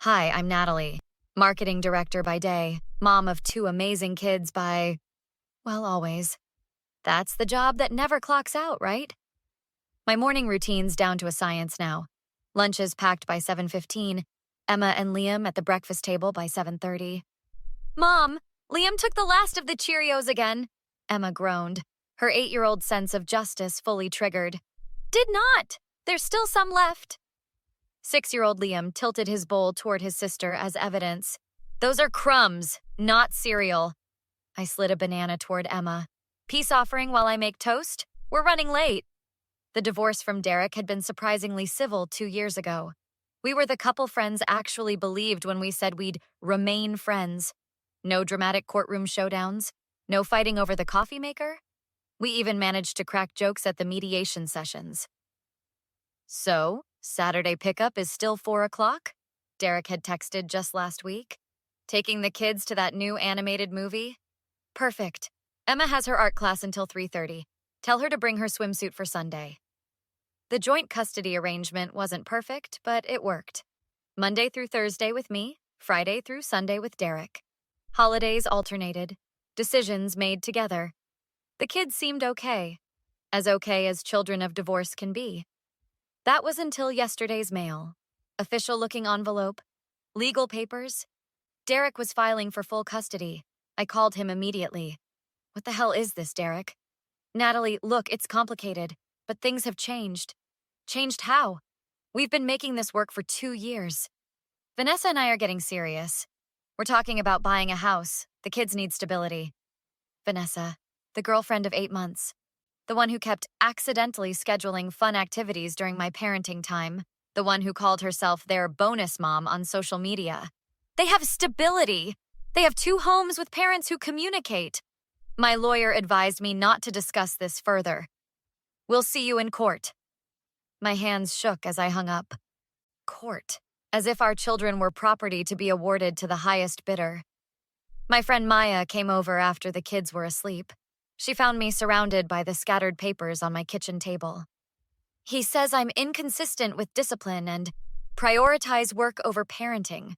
Hi, I'm Natalie, marketing director by day, mom of two amazing kids by, well, always. That's the job that never clocks out, right? My morning routine's down to a science now. Lunch is packed by 7:15, Emma and Liam at the breakfast table by 7:30. Mom, Liam took the last of the Cheerios again, Emma groaned, her 8-year-old sense of justice fully triggered. Did not! There's still some left. 6-year-old Liam tilted his bowl toward his sister as evidence. Those are crumbs, not cereal. I slid a banana toward Emma. Peace offering while I make toast? We're running late. The divorce from Derek had been surprisingly civil 2 years ago. We were the couple friends actually believed when we said we'd remain friends. No dramatic courtroom showdowns. No fighting over the coffee maker. We even managed to crack jokes at the mediation sessions. So, Saturday pickup is still 4 o'clock? Derek had texted just last week. Taking the kids to that new animated movie? Perfect. Emma has her art class until 3:30. Tell her to bring her swimsuit for Sunday. The joint custody arrangement wasn't perfect, but it worked. Monday through Thursday with me, Friday through Sunday with Derek. Holidays alternated. Decisions made together. The kids seemed okay as children of divorce can be. That was until yesterday's mail. Official-looking envelope. Legal papers. Derek was filing for full custody. I called him immediately. What the hell is this, Derek? Natalie, look, it's complicated, but things have changed. Changed how? We've been making this work for 2 years. Vanessa and I are getting serious. We're talking about buying a house. The kids need stability. Vanessa, the girlfriend of 8 months. The one who kept accidentally scheduling fun activities during my parenting time. The one who called herself their bonus mom on social media. They have stability. They have 2 homes with parents who communicate. My lawyer advised me not to discuss this further. We'll see you in court. My hands shook as I hung up. Court. As if our children were property to be awarded to the highest bidder. My friend Maya came over after the kids were asleep. She found me surrounded by the scattered papers on my kitchen table. He says I'm inconsistent with discipline and prioritize work over parenting.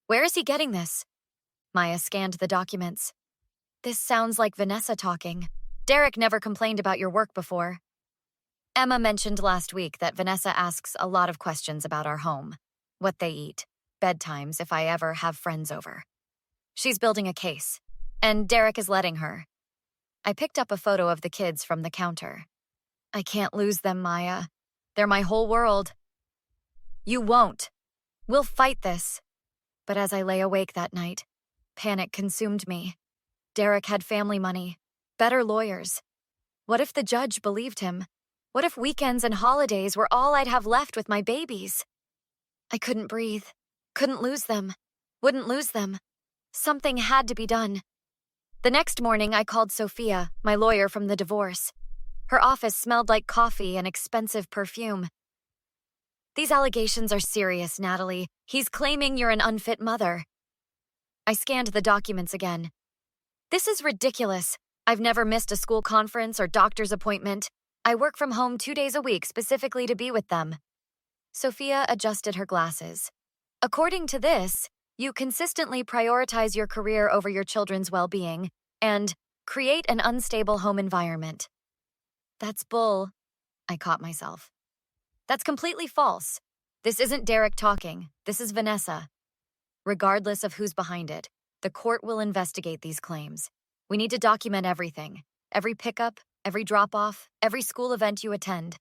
Where is he getting this? Maya scanned the documents. This sounds like Vanessa talking. Derek never complained about your work before. Emma mentioned last week that Vanessa asks a lot of questions about our home. What they eat, bedtimes if I ever have friends over. She's building a case, and Derek is letting her. I picked up a photo of the kids from the counter. I can't lose them, Maya. They're my whole world. You won't. We'll fight this. But as I lay awake that night, panic consumed me. Derek had family money, better lawyers. What if the judge believed him? What if weekends and holidays were all I'd have left with my babies? I couldn't breathe, couldn't lose them, wouldn't lose them. Something had to be done. The next morning, I called Sophia, my lawyer from the divorce. Her office smelled like coffee and expensive perfume. These allegations are serious, Natalie. He's claiming you're an unfit mother. I scanned the documents again. This is ridiculous. I've never missed a school conference or doctor's appointment. I work from home 2 days a week specifically to be with them. Sophia adjusted her glasses. According to this, you consistently prioritize your career over your children's well-being and create an unstable home environment. That's bull. I caught myself. That's completely false. This isn't Derek talking. This is Vanessa. Regardless of who's behind it, the court will investigate these claims. We need to document everything. Every pickup, every drop-off, every school event you attend.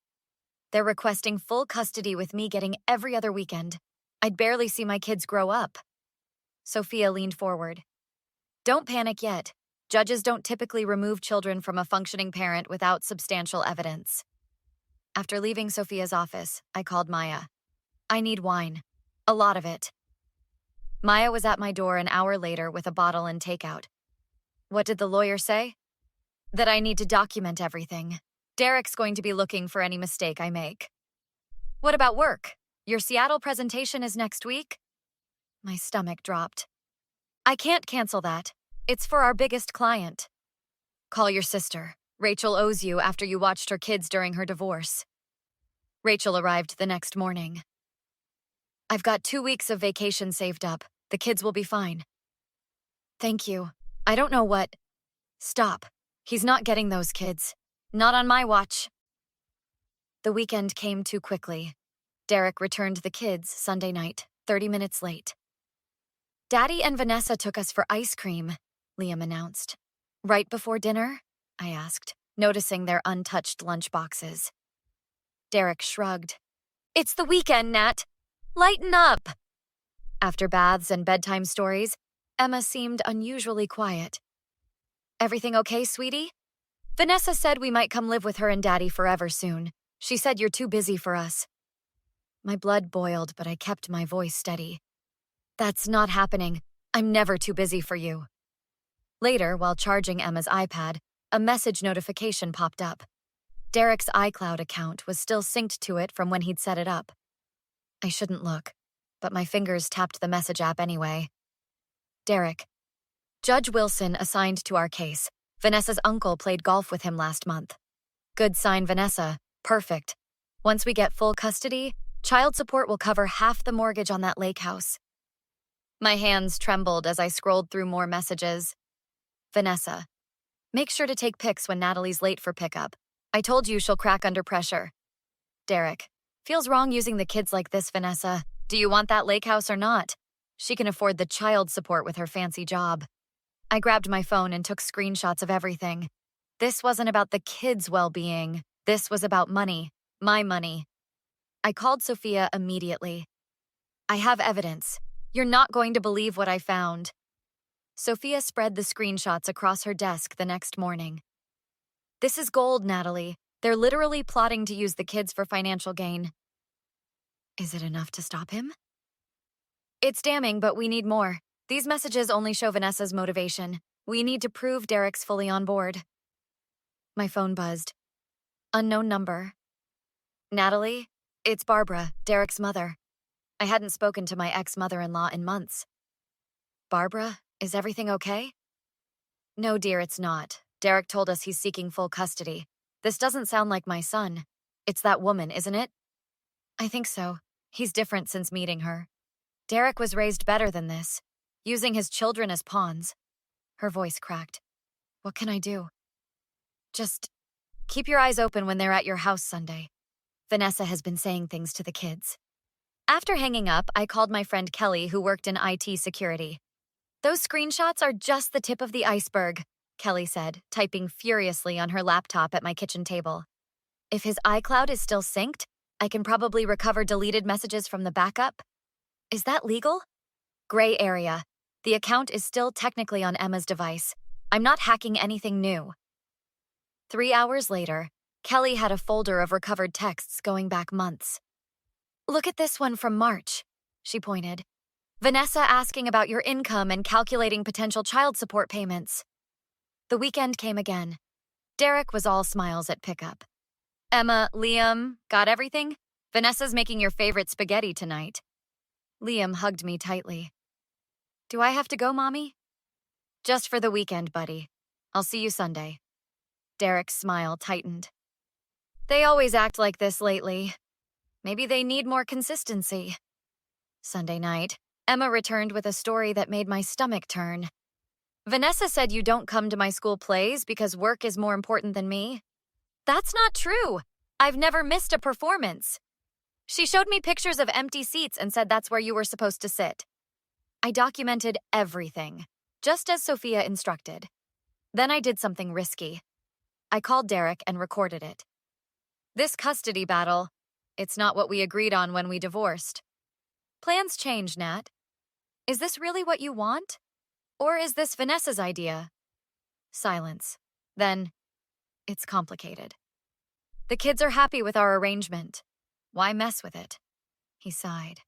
They're requesting full custody with me getting every other weekend. I'd barely see my kids grow up. Sophia leaned forward. Don't panic yet. Judges don't typically remove children from a functioning parent without substantial evidence. After leaving Sophia's office, I called Maya. I need wine. A lot of it. Maya was at my door an hour later with a bottle and takeout. What did the lawyer say? That I need to document everything. Derek's going to be looking for any mistake I make. What about work? Your Seattle presentation is next week? My stomach dropped. I can't cancel that. It's for our biggest client. Call your sister. Rachel owes you after you watched her kids during her divorce. Rachel arrived the next morning. I've got 2 weeks of vacation saved up. The kids will be fine. Thank you. I don't know what. Stop. He's not getting those kids. Not on my watch. The weekend came too quickly. Derek returned the kids Sunday night, 30 minutes late. Daddy and Vanessa took us for ice cream, Liam announced. Right before dinner? I asked, noticing their untouched lunchboxes. Derek shrugged. It's the weekend, Nat. Lighten up. After baths and bedtime stories, Emma seemed unusually quiet. Everything okay, sweetie? Vanessa said we might come live with her and Daddy forever soon. She said you're too busy for us. My blood boiled, but I kept my voice steady. That's not happening. I'm never too busy for you. Later, while charging Emma's iPad, a message notification popped up. Derek's iCloud account was still synced to it from when he'd set it up. I shouldn't look, but my fingers tapped the message app anyway. Derek. Judge Wilson assigned to our case. Vanessa's uncle played golf with him last month. Good sign, Vanessa. Perfect. Once we get full custody, child support will cover half the mortgage on that lake house. My hands trembled as I scrolled through more messages. Vanessa. Make sure to take pics when Natalie's late for pickup. I told you she'll crack under pressure. Derek. Feels wrong using the kids like this, Vanessa. Do you want that lake house or not? She can afford the child support with her fancy job. I grabbed my phone and took screenshots of everything. This wasn't about the kids' well-being. This was about money. My money. I called Sophia immediately. I have evidence. You're not going to believe what I found. Sophia spread the screenshots across her desk the next morning. This is gold, Natalie. They're literally plotting to use the kids for financial gain. Is it enough to stop him? It's damning, but we need more. These messages only show Vanessa's motivation. We need to prove Derek's fully on board. My phone buzzed. Unknown number. Natalie, it's Barbara, Derek's mother. I hadn't spoken to my ex-mother-in-law in months. Barbara, is everything okay? No, dear, it's not. Derek told us he's seeking full custody. This doesn't sound like my son. It's that woman, isn't it? I think so. He's different since meeting her. Derek was raised better than this, using his children as pawns. Her voice cracked. What can I do? Just keep your eyes open when they're at your house Sunday. Vanessa has been saying things to the kids. After hanging up, I called my friend Kelly, who worked in IT security. Those screenshots are just the tip of the iceberg, Kelly said, typing furiously on her laptop at my kitchen table. If his iCloud is still synced, I can probably recover deleted messages from the backup. Is that legal? Gray area. The account is still technically on Emma's device. I'm not hacking anything new. 3 hours later, Kelly had a folder of recovered texts going back months. Look at this one from March, she pointed. Vanessa asking about your income and calculating potential child support payments. The weekend came again. Derek was all smiles at pickup. Emma, Liam, got everything? Vanessa's making your favorite spaghetti tonight. Liam hugged me tightly. Do I have to go, Mommy? Just for the weekend, buddy. I'll see you Sunday. Derek's smile tightened. They always act like this lately. Maybe they need more consistency. Sunday night, Emma returned with a story that made my stomach turn. Vanessa said you don't come to my school plays because work is more important than me. That's not true. I've never missed a performance. She showed me pictures of empty seats and said that's where you were supposed to sit. I documented everything, just as Sophia instructed. Then I did something risky. I called Derek and recorded it. This custody battle, it's not what we agreed on when we divorced. Plans change, Nat. Is this really what you want? Or is this Vanessa's idea? Silence. Then, it's complicated. The kids are happy with our arrangement. Why mess with it? He sighed.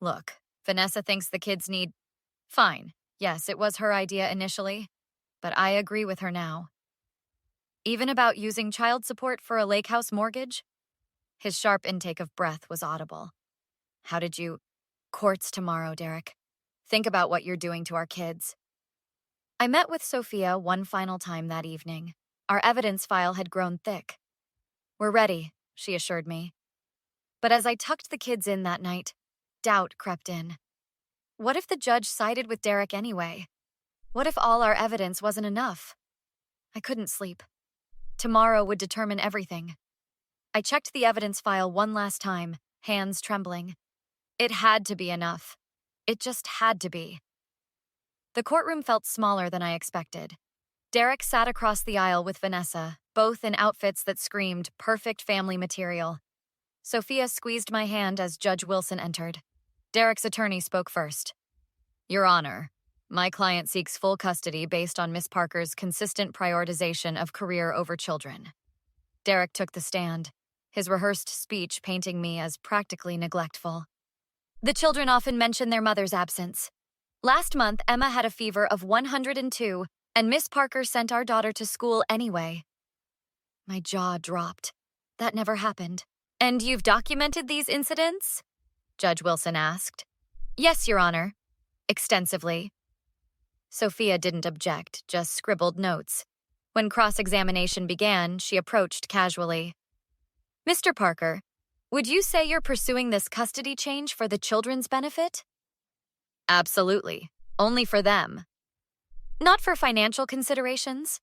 Look, Vanessa thinks the kids need... Fine. Yes, it was her idea initially, but I agree with her now. Even about using child support for a lake house mortgage? His sharp intake of breath was audible. How did you... Courts tomorrow, Derek. Think about what you're doing to our kids. I met with Sophia one final time that evening. Our evidence file had grown thick. We're ready, she assured me. But as I tucked the kids in that night, doubt crept in. What if the judge sided with Derek anyway? What if all our evidence wasn't enough? I couldn't sleep. Tomorrow would determine everything. I checked the evidence file one last time, hands trembling. It had to be enough. It just had to be. The courtroom felt smaller than I expected. Derek sat across the aisle with Vanessa, both in outfits that screamed perfect family material. Sophia squeezed my hand as Judge Wilson entered. Derek's attorney spoke first. Your Honor, my client seeks full custody based on Miss Parker's consistent prioritization of career over children. Derek took the stand, his rehearsed speech painting me as practically neglectful. The children often mention their mother's absence. Last month, Emma had a fever of 102, and Miss Parker sent our daughter to school anyway. My jaw dropped. That never happened. And you've documented these incidents? Judge Wilson asked. Yes, Your Honor. Extensively. Sophia didn't object, just scribbled notes. When cross-examination began, she approached casually. Mr. Parker, would you say you're pursuing this custody change for the children's benefit? Absolutely. Only for them. Not for financial considerations?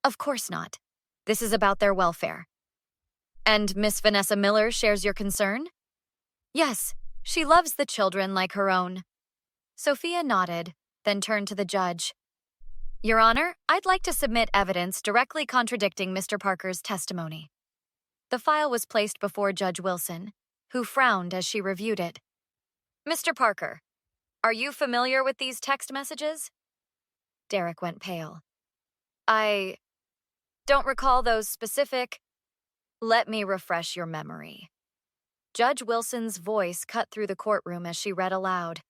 Of course not. This is about their welfare. And Miss Vanessa Miller shares your concern? Yes, she loves the children like her own. Sophia nodded, then turned to the judge. Your Honor, I'd like to submit evidence directly contradicting Mr. Parker's testimony. The file was placed before Judge Wilson, who frowned as she reviewed it. Mr. Parker, are you familiar with these text messages? Derek went pale. I don't recall those specific. Let me refresh your memory. Judge Wilson's voice cut through the courtroom as she read aloud.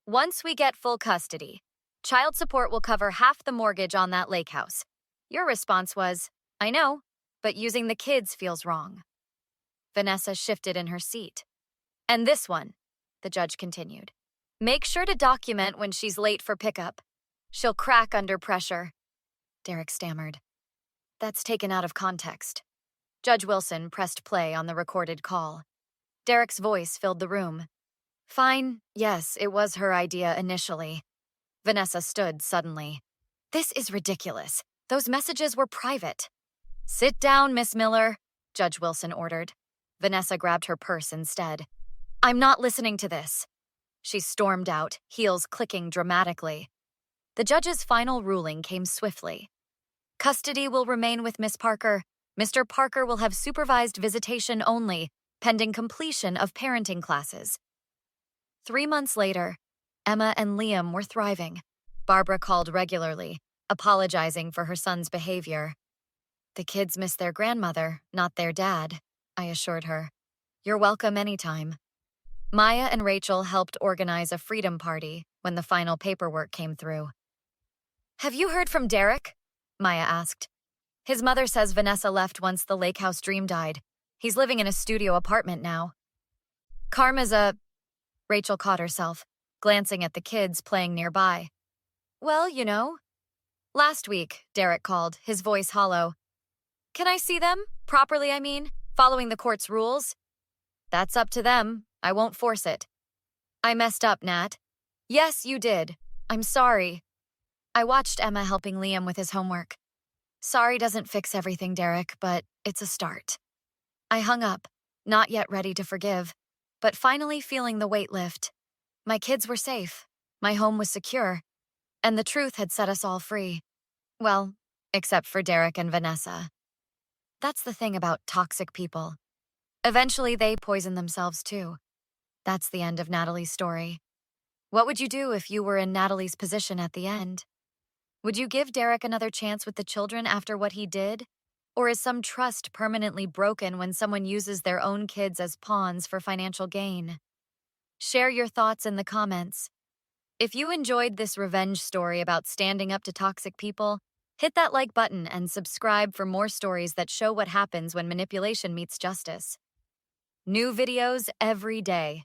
Once we get full custody, child support will cover half the mortgage on that lake house. Your response was, I know, but using the kids feels wrong. Vanessa shifted in her seat. And this one, the judge continued. Make sure to document when she's late for pickup. She'll crack under pressure. Derek stammered. That's taken out of context. Judge Wilson pressed play on the recorded call. Derek's voice filled the room. Fine, yes, it was her idea initially. Vanessa stood suddenly. This is ridiculous. Those messages were private. Sit down, Miss Miller, Judge Wilson ordered. Vanessa grabbed her purse instead. I'm not listening to this. She stormed out, heels clicking dramatically. The judge's final ruling came swiftly. Custody will remain with Miss Parker. Mr. Parker will have supervised visitation only, pending completion of parenting classes. 3 months later, Emma and Liam were thriving. Barbara called regularly, apologizing for her son's behavior. The kids miss their grandmother, not their dad, I assured her. You're welcome anytime. Maya and Rachel helped organize a freedom party when the final paperwork came through. Have you heard from Derek? Maya asked. His mother says Vanessa left once the lake house dream died. He's living in a studio apartment now. Karma's a... Rachel caught herself, glancing at the kids playing nearby. Well, you know. Last week, Derek called, his voice hollow. Can I see them? Properly, I mean, following the court's rules? That's up to them. I won't force it. I messed up, Nat. Yes, you did. I'm sorry. I watched Emma helping Liam with his homework. Sorry doesn't fix everything, Derek, but it's a start. I hung up, not yet ready to forgive, but finally feeling the weight lift. My kids were safe, my home was secure, and the truth had set us all free. Well, except for Derek and Vanessa. That's the thing about toxic people. Eventually, they poison themselves too. That's the end of Natalie's story. What would you do if you were in Natalie's position at the end? Would you give Derek another chance with the children after what he did? Or is some trust permanently broken when someone uses their own kids as pawns for financial gain? Share your thoughts in the comments. If you enjoyed this revenge story about standing up to toxic people, hit that like button and subscribe for more stories that show what happens when manipulation meets justice. New videos every day.